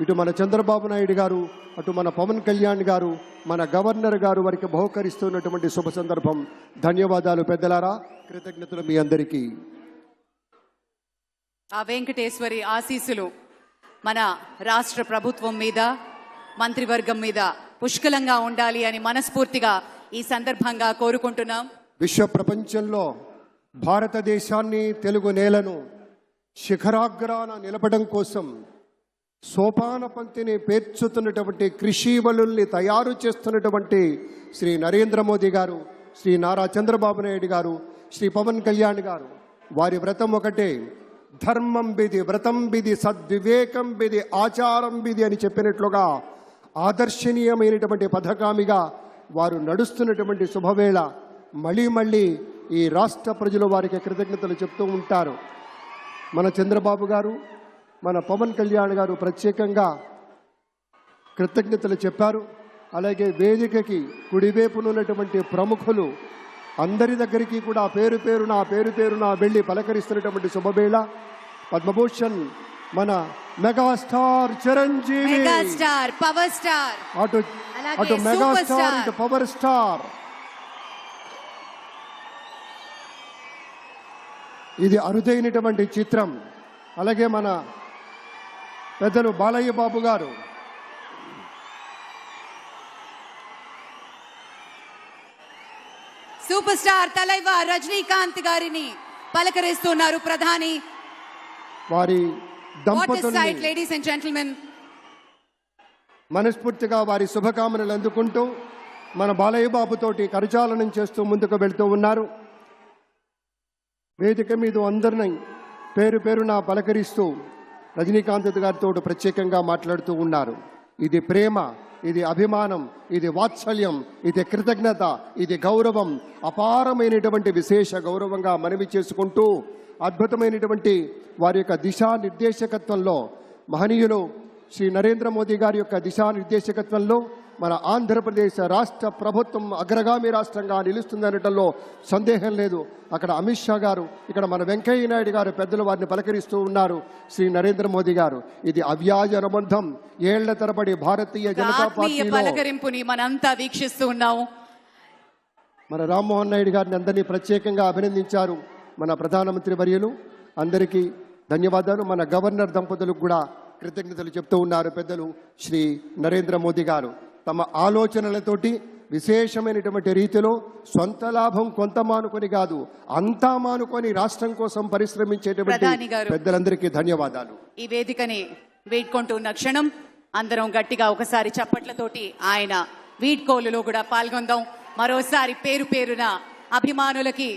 ఇటు మన చంద్రబాబు నాయుడు గారు, అటు మన పవన్ కళ్యాణ్ గారు, మన గవర్నర్ గారు వారికి బహుకరిస్తున్నటువంటి శుభ సందర్భం. ధన్యవాదాలు పెద్దలారా, కృతజ్ఞతలు మీ అందరికీ. ఆ వెంకటేశ్వరి ఆశీస్సులు మన రాష్ట్ర ప్రభుత్వం మీద, మంత్రివర్గం మీద పుష్కలంగా ఉండాలి అని మనస్ఫూర్తిగా ఈ సందర్భంగా కోరుకుంటున్నాం. విశ్వ ప్రపంచంలో భారతదేశాన్ని, తెలుగు నేలను శిఖరాగ్రాన నిలపడం కోసం సోపాన పంక్తిని పేర్చుతున్నటువంటి కృషివలుల్ని తయారు చేస్తున్నటువంటి శ్రీ నరేంద్ర మోదీ గారు, శ్రీ నారా చంద్రబాబు నాయుడు గారు, శ్రీ పవన్ కళ్యాణ్ గారు, వారి వ్రతం ఒకటే. ధర్మం బిది, వ్రతం బిది, సద్వివేకం బిది, ఆచారం బిది అని చెప్పినట్లుగా ఆదర్శనీయమైనటువంటి పథకామిగా వారు నడుస్తున్నటువంటి శుభవేళ. మళ్ళీ ఈ రాష్ట్ర ప్రజలు వారికి కృతజ్ఞతలు చెప్తూ ఉంటారు. మన చంద్రబాబు గారు, మన పవన్ కళ్యాణ్ గారు ప్రత్యేకంగా కృతజ్ఞతలు చెప్పారు. అలాగే వేదికకి కుడివైపునున్నటువంటి ప్రముఖులు అందరి దగ్గరికి కూడా పేరు పేరున వెళ్ళి పలకరిస్తున్నటువంటి శుభవేళ. పద్మభూషణ్ మన megastar Chiranjeevi, megastar power star, అటు మెగాస్టార్, ఇటు పవర్ స్టార్. ఇది అరుదైనటువంటి చిత్రం. అలాగే మన పెద్దలు బాలయ్య బాబు గారు, సూపర్ స్టార్ తలైవర్ రజనీకాంత్ గారిని పలకరిస్తున్నారు ప్రధాని. వారి దంపతుల్ని లేడీస్ అండ్ జెంటిల్మెన్ మనస్ఫూర్తిగా వారి శుభకామనలు అందుకుంటూ మన బాలయ్య బాబుతోటి కరచాలనం చేస్తూ ముందుకు వెళ్తూ ఉన్నారు. వేదిక మీద అందరినీ పేరున పలకరిస్తూ రజనీకాంత్ గారితో ప్రత్యేకంగా మాట్లాడుతూ ఉన్నారు. ఇది ప్రేమ, ఇది అభిమానం, ఇది వాత్సల్యం, ఇది కృతజ్ఞత, ఇది గౌరవం, అపారమైనటువంటి విశేష గౌరవంగా మనవి చేసుకుంటూ అద్భుతమైనటువంటి వారి యొక్క దిశానిర్దేశకత్వంలో, మహనీయులు శ్రీ నరేంద్ర మోదీ గారి యొక్క దిశానిర్దేశకత్వంలో మన ఆంధ్రప్రదేశ్ రాష్ట్ర ప్రభుత్వం అగ్రగామి రాష్ట్రంగా నిలుస్తుందనటంలో సందేహం లేదు. అక్కడ అమిత్ షా గారు, ఇక్కడ మన వెంకయ్య నాయుడు గారు పెద్దలు వారిని పలకరిస్తూ ఉన్నారు. శ్రీ నరేంద్ర మోదీ గారు, ఇది అవ్యాజ అనుబంధం. ఏళ్ల తరబడి భారతీయ జనతా పార్టీ పలకరింపుని మనంతా వీక్షిస్తూ ఉన్నాము. మన రామ్మోహన్ నాయుడు గారిని అందరినీ ప్రత్యేకంగా అభినందించారు. మన ప్రధానమంత్రి వర్యులు అందరికీ ధన్యవాదాలు. మన గవర్నర్ దంపతులకు కూడా కృతజ్ఞతలు చెప్తూ ఉన్నారు పెద్దలు శ్రీ నరేంద్ర మోదీ గారు. తమ ఆలోచనలతోటి విశేషమైనటువంటి రీతిలో సొంత లాభం కొంత మానుకొని కాదు, అంతా మానుకొని రాష్ట్రం కోసం పరిశ్రమించేటువంటి పెద్దలందరికీ ధన్యవాదాలు. ఈ వేదికని వేడుకుంటున్న క్షణం అందరం గట్టిగా ఒకసారి చప్పట్లతోటి ఆయన వీడ్కోలులో కూడా పాల్గొందాం. మరోసారి పేరున అభిమానులకి